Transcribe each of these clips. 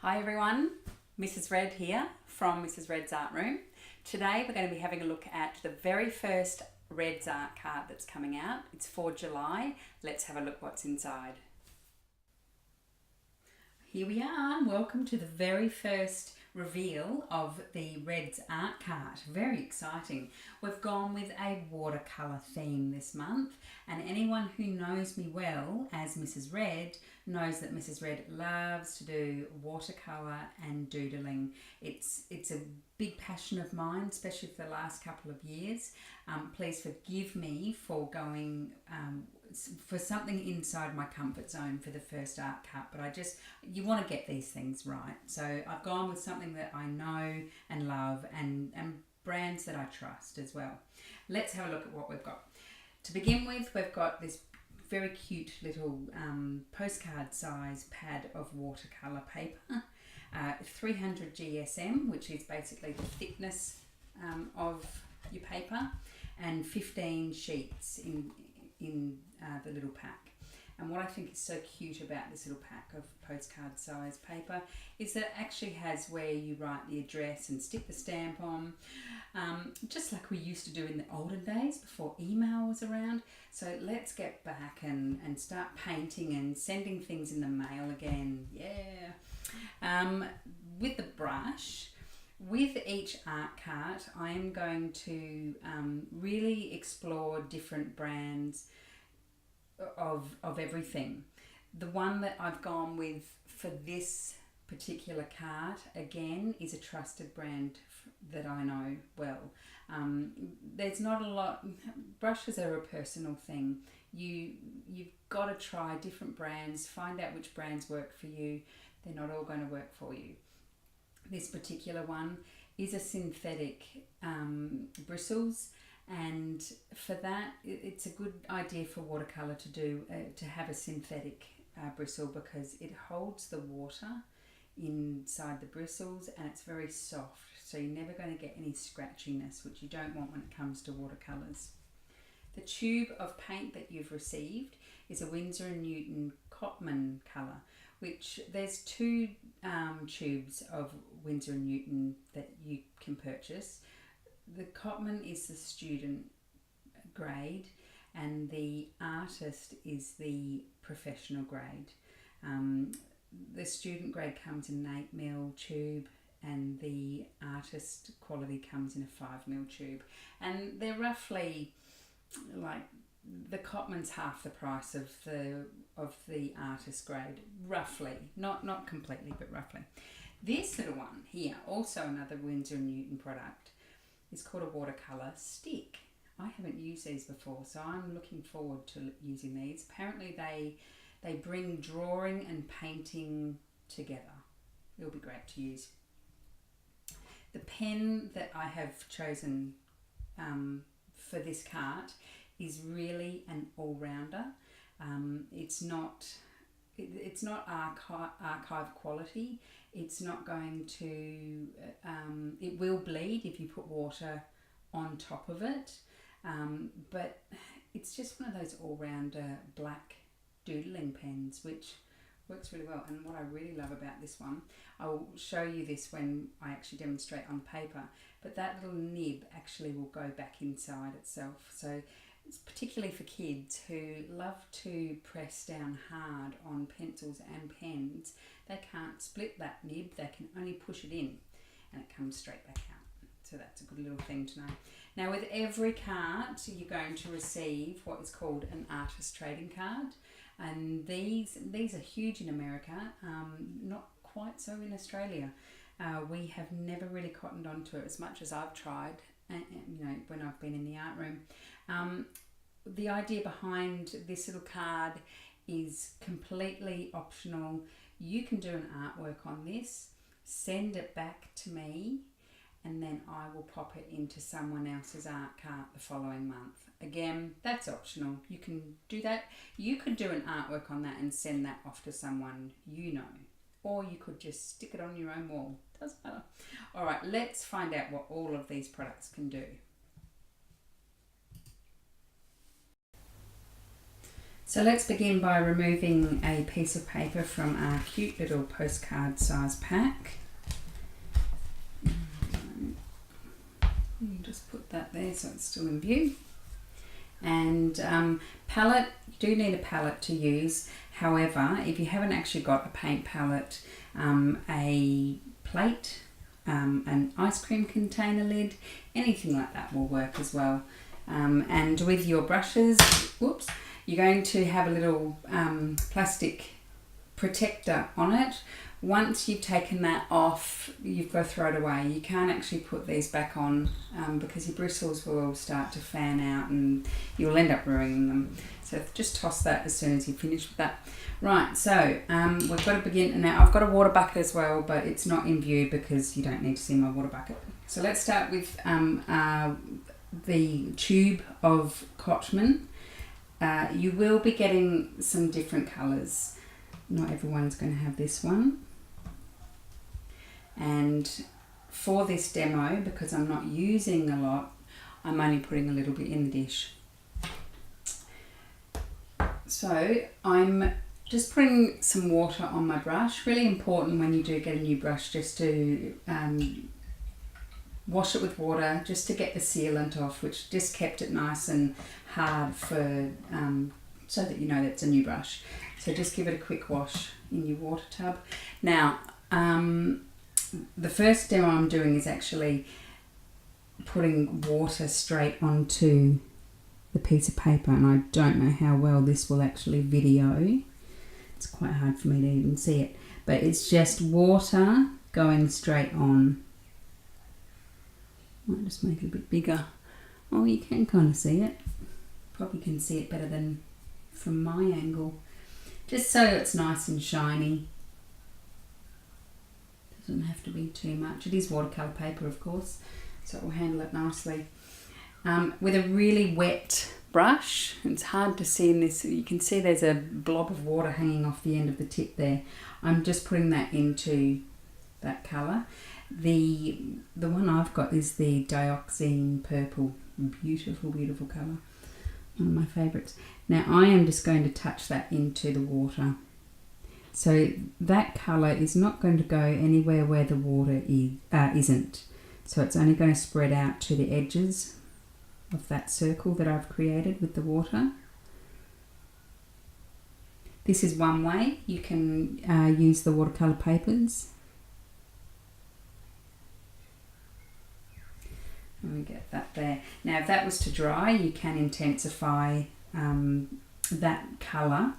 Hi everyone, Mrs. Red here from Mrs. Red's Art Room. Today we're going to be having a look at the very first Red's Art card that's coming out. It's for July. Let's have a look what's inside. Here we are. Welcome to the very first reveal of the Red's Art card. Very exciting. We've gone with a watercolour theme this month, and anyone who knows me well as Mrs. Red knows that Mrs. Red loves to do watercolour and doodling. It's a big passion of mine, especially for the last couple of years. Please forgive me for going for something inside my comfort zone for the first art cut, but you want to get these things right. So I've gone with something that I know and love and brands that I trust as well. Let's have a look at what we've got. To begin with, we've got this very cute little postcard size pad of watercolour paper, 300 GSM, which is basically the thickness of your paper, and 15 sheets in the little pack. And what I think is so cute about this little pack of postcard size paper is that it actually has where you write the address and stick the stamp on, just like we used to do in the olden days before email was around. So let's get back and start painting and sending things in the mail again. Yeah. With the brush, with each art card, I am going to really explore different brands of everything. The one that I've gone with for this particular card, again, is a trusted brand that I know well. There's not a lot, brushes are a personal thing. You've got to try different brands, find out which brands work for you. They're not all going to work for you. This particular one is a synthetic bristles, and for that it's a good idea for watercolour to have a synthetic bristle, because it holds the water inside the bristles and it's very soft, so you're never going to get any scratchiness, which you don't want when it comes to watercolours. The tube of paint that you've received is a Winsor & Newton Cotman colour, which there's two tubes of Winsor & Newton that you can purchase. The Cotman is the student grade and the artist is the professional grade. The student grade comes in an 8mm tube and the artist quality comes in a 5mm tube, and they're roughly like, the Cotman's half the price of the artist grade, roughly, not completely, but roughly. This little one here, also another Winsor & Newton product, is called a watercolour stick. I haven't used these before, so I'm looking forward to using these. Apparently they bring drawing and painting together. It'll be great to use. The pen that I have chosen for this card is really an all-rounder. It's not archive quality. It's not going to, it will bleed if you put water on top of it, but it's just one of those all-rounder black doodling pens, which works really well. And what I really love about this one, I will show you this when I actually demonstrate on paper, but that little nib actually will go back inside itself. So it's particularly for kids who love to press down hard on pencils and pens. They can't split that nib, they can only push it in and it comes straight back out. So that's a good little thing to know. Now, with every card you're going to receive what is called an artist trading card, and these are huge in America, not quite so in Australia. We have never really cottoned onto it as much as I've tried, when I've been in the art room. The idea behind this little card is completely optional. You can do an artwork on this, send it back to me, and then I will pop it into someone else's art card the following month. Again, that's optional. You can do that. You could do an artwork on that and send that off to someone you know, or you could just stick it on your own wall. Doesn't matter. All right, let's find out what all of these products can do. So let's begin by removing a piece of paper from our cute little postcard size pack. You just put that there so it's still in view. And palette, you do need a palette to use. However, if you haven't actually got a paint palette, a plate, an ice cream container lid, anything like that will work as well. And with your brushes, whoops, you're going to have a little plastic protector on it. Once you've taken that off, you've got to throw it away. You can't actually put these back on because your bristles will all start to fan out and you'll end up ruining them. So just toss that as soon as you finish with that. Right, so we've got to begin. Now I've got a water bucket as well, but it's not in view because you don't need to see my water bucket. So let's start with the tube of Cotman. You will be getting some different colours. Not everyone's going to have this one. And for this demo, because I'm not using a lot, I'm only putting a little bit in the dish. So I'm just putting some water on my brush. Really important when you do get a new brush, just to wash it with water, just to get the sealant off, which just kept it nice and hard for so that you know that it's a new brush. So just give it a quick wash in your water tub. Now, the first demo I'm doing is actually putting water straight onto the piece of paper, and I don't know how well this will actually video. It's quite hard for me to even see it, but it's just water going straight on. Might just make it a bit bigger. Oh, you can kind of see it. Probably can see it better than from my angle. Just so it's nice and shiny. Doesn't have to be too much. It is watercolour paper, of course, so it will handle it nicely. With a really wet brush, it's hard to see in this, you can see there's a blob of water hanging off the end of the tip there. I'm just putting that into that colour. The one I've got is the dioxazine purple. Beautiful, beautiful colour. One of my favourites. Now I am just going to touch that into the water. So that colour is not going to go anywhere where the water isn't. So it's only going to spread out to the edges of that circle that I've created with the water. This is one way you can use the watercolour papers. Let me get that there. Now if that was to dry, you can intensify that colour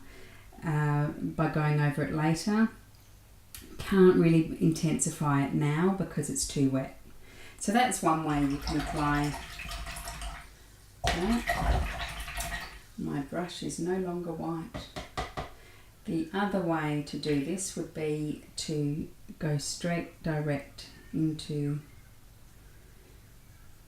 by going over it later. Can't really intensify it now because it's too wet. So that's one way you can apply that. My brush is no longer white. The other way to do this would be to go straight direct into.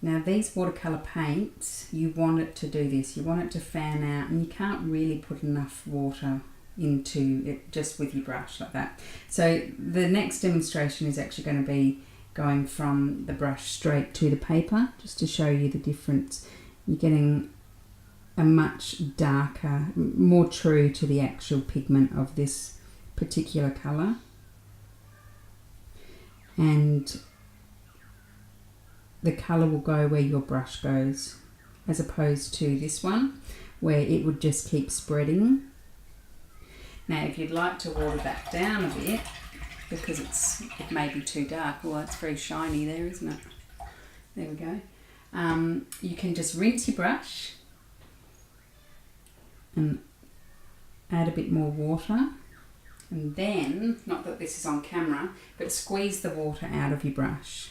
Now these watercolour paints, you want it to do this. You want it to fan out, and you can't really put enough water into it just with your brush like that. So the next demonstration is actually going to be going from the brush straight to the paper, just to show you the difference. You're getting a much darker, more true to the actual pigment of this particular colour. And the colour will go where your brush goes, as opposed to this one where it would just keep spreading. Now if you'd like to water that down a bit, because it may be too dark, well it's very shiny there, isn't it? There we go. You can just rinse your brush and add a bit more water, and then, not that this is on camera, but squeeze the water out of your brush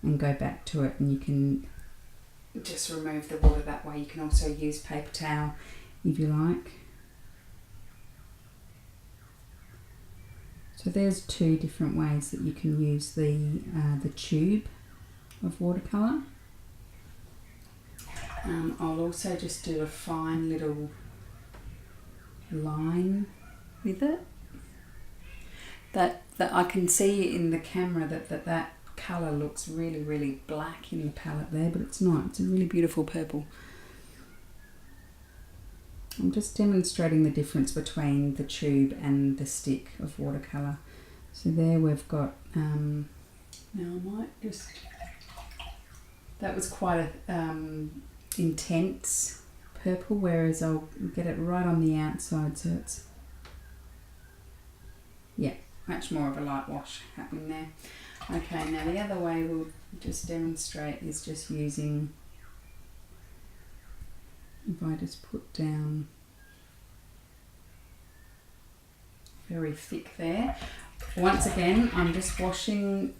and go back to it, and you can just remove the water that way. You can also use paper towel if you like. So there's two different ways that you can use the tube of watercolour. I'll also just do a fine little line with it. That I can see in the camera that colour looks really, really black in the palette there, but it's not. It's a really beautiful purple. I'm just demonstrating the difference between the tube and the stick of watercolour. So there we've got, now I might just, that was quite a intense purple, whereas I'll get it right on the outside so it's, yeah, much more of a light wash happening there. Okay, now the other way we'll just demonstrate is just using, if I just put down very thick there. Once again, I'm just washing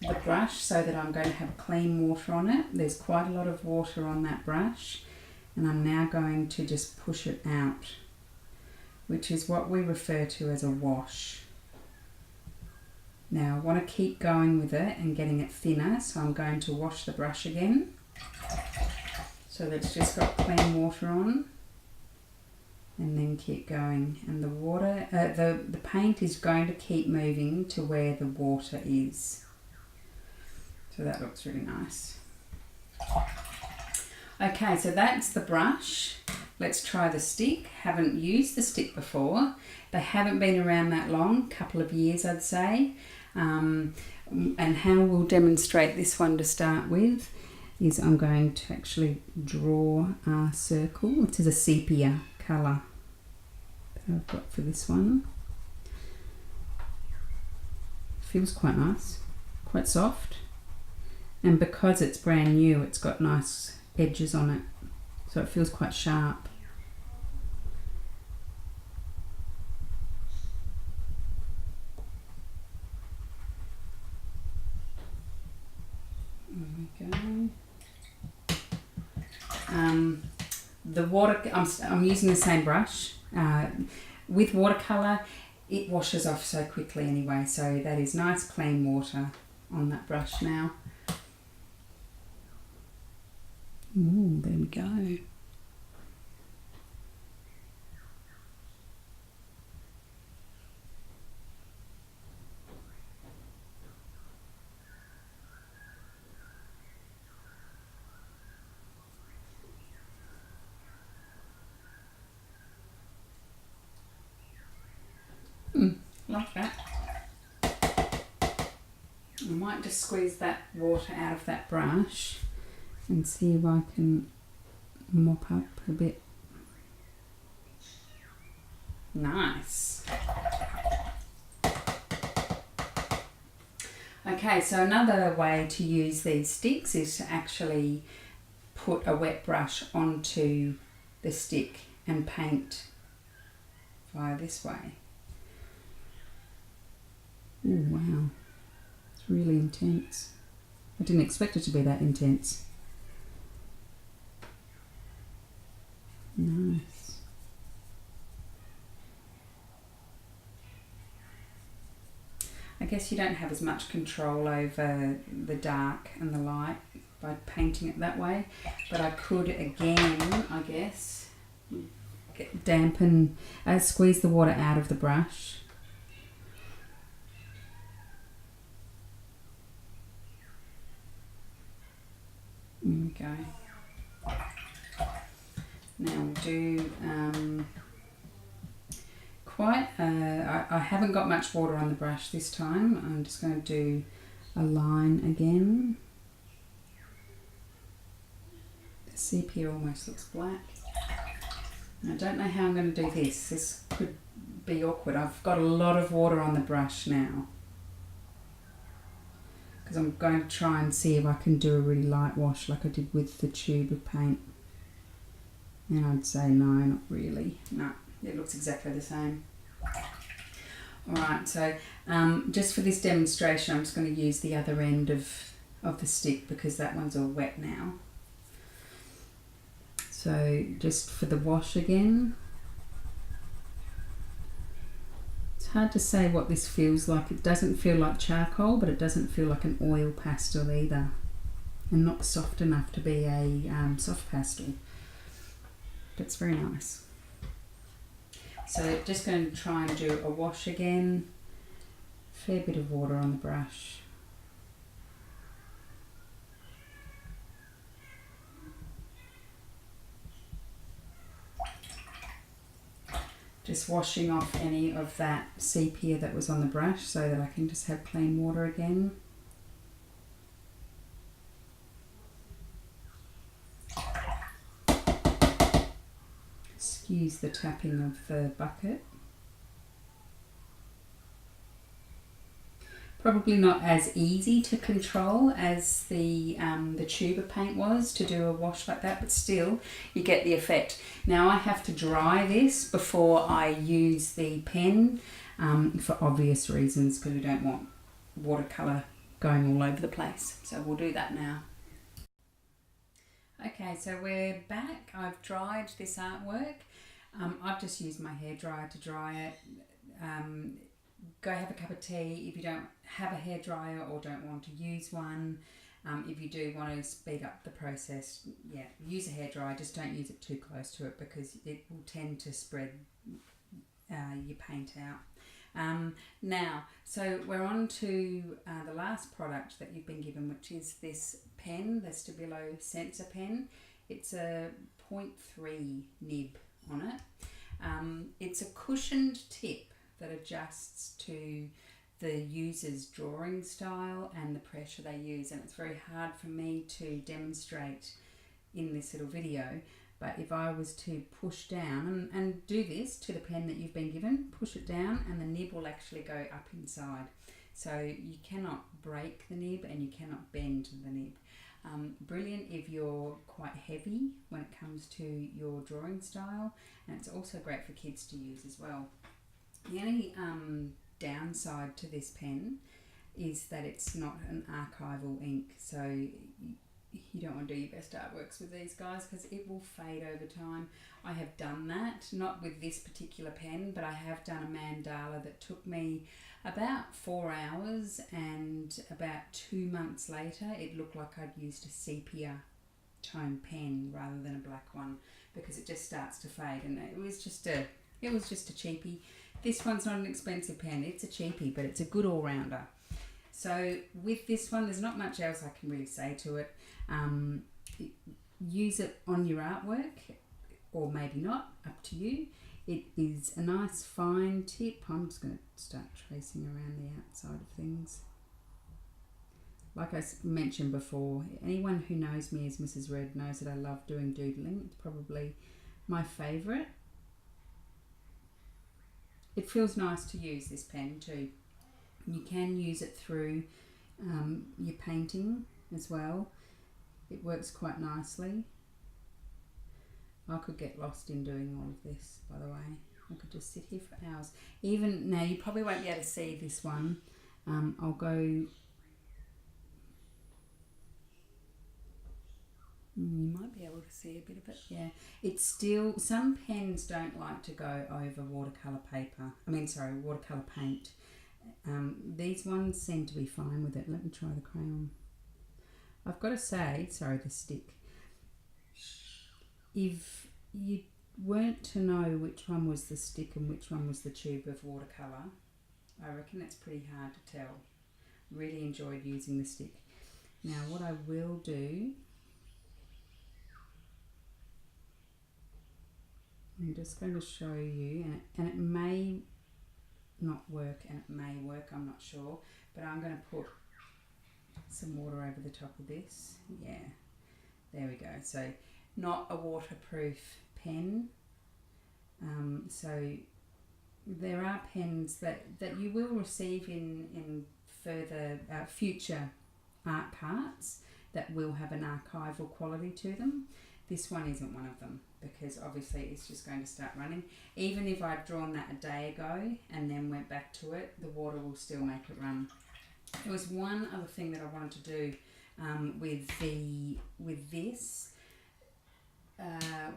the brush so that I'm going to have clean water on it. There's quite a lot of water on that brush, and I'm now going to just push it out, which is what we refer to as a wash. Now I want to keep going with it and getting it thinner, so I'm going to wash the brush again so that it's just got clean water on, and then keep going. And the water, the paint is going to keep moving to where the water is. So that looks really nice. Okay, so that's the brush. Let's try the stick. Haven't used the stick before. They haven't been around that long, couple of years I'd say. And how we'll demonstrate this one to start with is I'm going to actually draw a circle. It is a sepia colour that I've got for this one. Feels quite nice, quite soft. And because it's brand new, it's got nice edges on it, so it feels quite sharp. There we go. The water, I'm using the same brush. With watercolour, it washes off so quickly anyway, so that is nice clean water on that brush now. Ooh, there we go. Like that. I might just squeeze that water out of that brush and see if I can mop up a bit. Nice. Okay, so another way to use these sticks is to actually put a wet brush onto the stick and paint via this way. Oh wow, it's really intense. I didn't expect it to be that intense. Nice. I guess you don't have as much control over the dark and the light by painting it that way, but I could again, I guess, dampen, squeeze the water out of the brush. There we go. Now we'll do I haven't got much water on the brush this time. I'm just going to do a line again. The sepia almost looks black. I don't know how I'm going to do this. This could be awkward. I've got a lot of water on the brush now, because I'm going to try and see if I can do a really light wash like I did with the tube of paint. And I'd say no, not really. No, it looks exactly the same. Alright, so just for this demonstration I'm just going to use the other end of the stick because that one's all wet now. So just for the wash again. It's hard to say what this feels like. It doesn't feel like charcoal, but it doesn't feel like an oil pastel either. And not soft enough to be a soft pastel. But it's very nice. So just going to try and do a wash again. Fair bit of water on the brush. just washing off any of that sepia that was on the brush so that I can just have clean water again. Excuse the tapping of the bucket. Probably not as easy to control as the tuber paint was to do a wash like that, but still you get the effect. Now I have to dry this before I use the pen for obvious reasons, because we don't want watercolour going all over the place. So we'll do that now. Okay, so we're back. I've dried this artwork. I've just used my hairdryer to dry it. Go have a cup of tea if you don't have a hairdryer or don't want to use one. If you do want to speed up the process, yeah, use a hairdryer. Just don't use it too close to it because it will tend to spread your paint out. Now, so we're on to the last product that you've been given, which is this pen, the Stabilo Sensor pen. It's a 0.3 nib on it. It's a cushioned tip that adjusts to the user's drawing style and the pressure they use, and it's very hard for me to demonstrate in this little video, but if I was to push down and do this to the pen that you've been given, push it down and the nib will actually go up inside. So you cannot break the nib and you cannot bend the nib. Brilliant if you're quite heavy when it comes to your drawing style, and it's also great for kids to use as well. The only downside to this pen is that it's not an archival ink, so you don't want to do your best artworks with these guys because it will fade over time. I have done that, not with this particular pen, but I have done a mandala that took me about 4 hours, and about 2 months later it looked like I'd used a sepia tone pen rather than a black one, because it just starts to fade, and it was just a cheapie. This one's not an expensive pen, it's a cheapie, but it's a good all-rounder. So with this one, there's not much else I can really say to it. Use it on your artwork, or maybe not, up to you. It is a nice fine tip. I'm just going to start tracing around the outside of things. Like I mentioned before, anyone who knows me as Mrs. Red knows that I love doing doodling. It's probably my favourite. It feels nice to use this pen too. You can use it through your painting as well. It works quite nicely. I could get lost in doing all of this, by the way. I could just sit here for hours. Even now, you probably won't be able to see this one. I'll go... You might be able to see a bit of it, yeah. It's still, some pens don't like to go over watercolour paper. Watercolour paint. These ones seem to be fine with it. Let me try the crayon. I've got to say, the stick. If you weren't to know which one was the stick and which one was the tube of watercolour, I reckon it's pretty hard to tell. Really enjoyed using the stick. Now what I will do, I'm just going to show you, and it may not work and it may work, I'm not sure, but I'm going to put some water over the top of this. Yeah, there we go. So not a waterproof pen. So there are pens that you will receive in further future art carts that will have an archival quality to them. This one isn't one of them, because obviously it's just going to start running. Even if I'd drawn that a day ago and then went back to it, the water will still make it run. There was one other thing that I wanted to do with this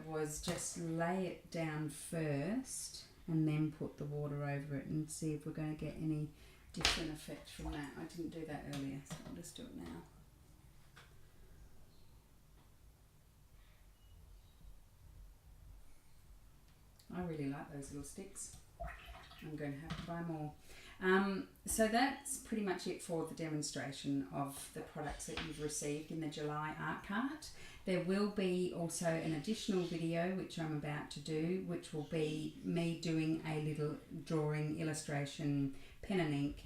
was just lay it down first and then put the water over it and see if we're going to get any different effect from that. I didn't do that earlier, so I'll just do it now. I really like those little sticks. I'm going to have to buy more. So that's pretty much it for the demonstration of the products that you've received in the July art cart. There will be also an additional video which I'm about to do, which will be me doing a little drawing illustration, pen and ink,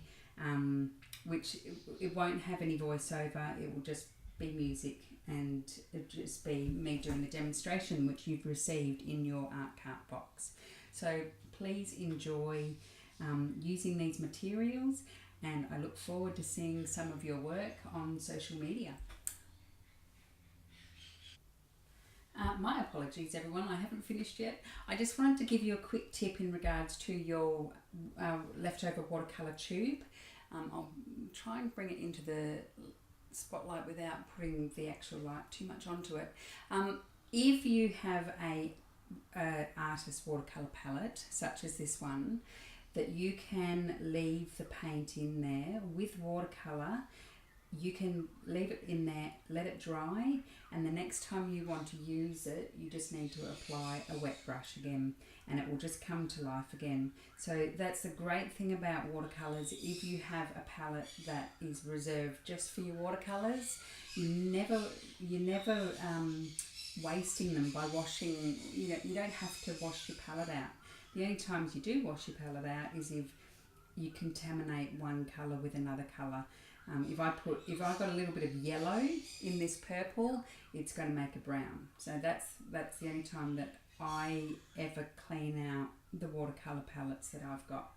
which it won't have any voiceover, it will just be music, and it'll just be me doing the demonstration which you've received in your art cart box. So please enjoy using these materials, and I look forward to seeing some of your work on social media. My apologies everyone, I haven't finished yet. I just wanted to give you a quick tip in regards to your leftover watercolour tube. I'll try and bring it into the spotlight without putting the actual light too much onto it. If you have a artist watercolour palette such as this one, that you can leave the paint in there with watercolour. You can leave it in there, let it dry, and the next time you want to use it, you just need to apply a wet brush again, and it will just come to life again. So that's the great thing about watercolours. If you have a palette that is reserved just for your watercolours, you're never wasting them by washing. You don't have to wash your palette out. The only times you do wash your palette out is if you contaminate one colour with another colour. If I've got a little bit of yellow in this purple, it's going to make a brown. So that's the only time that I ever clean out the watercolour palettes that I've got.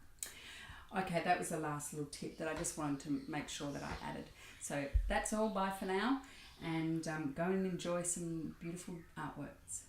Okay, that was the last little tip that I just wanted to make sure that I added. So that's all, bye for now, and go and enjoy some beautiful artworks.